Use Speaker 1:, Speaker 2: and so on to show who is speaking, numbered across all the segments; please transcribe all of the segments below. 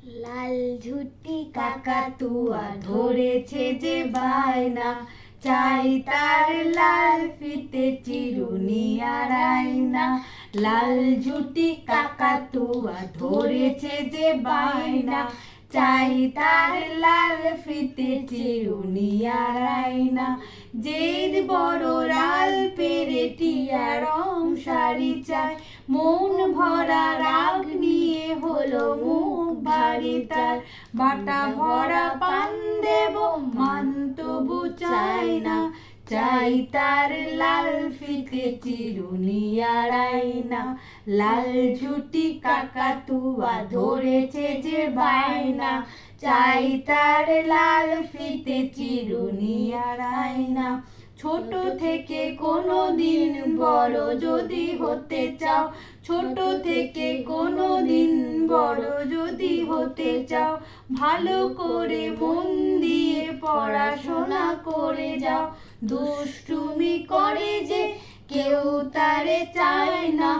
Speaker 1: লাল ঝুটি কাকাতুয়া ধরেছে যে বায়না, চাই তার লাল ফিতে চিরুনি আর আয়না। লাল ঝুটি কাকাতুয়া ধরেছে যে বায়না, চাই তার লাল ফিতে চিরুনি আর আয়না। জেদ বড় লাল পেরেটিয়া রং শাড়ি চাই, মন ভরা রাগ নিয়ে হলো মুখ ভারী তার। বাটা ভরা পান দেব মান তবু চাই না, চাই তার লাল ফিতে চিরুনি আর আয়না। লাল ঝুটি কাকাতুয়া ধরেছে যে বায়না, চাই তার লাল ফিতে চিরুনি আর আয়না। ছোট থেকে কোনো দিন বড় যদি হতে চাও, ছোট থেকে কোনো দিন বড় যদি হতে চাও, ভালো করে মন দিয়ে পড়াশোনা করে যাও। দুষ্টুমি করে যে কেউ তারে চায় না,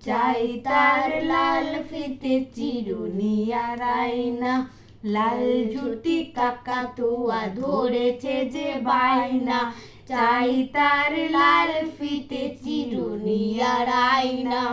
Speaker 1: চাই তার লাল ফিতে চিরুনি আর আয়না। লাল ঝুটি কাকাতুয়া ধরেছে যে বায়না, চাই তার লাল ফিতে চিরুনি আর আয়না।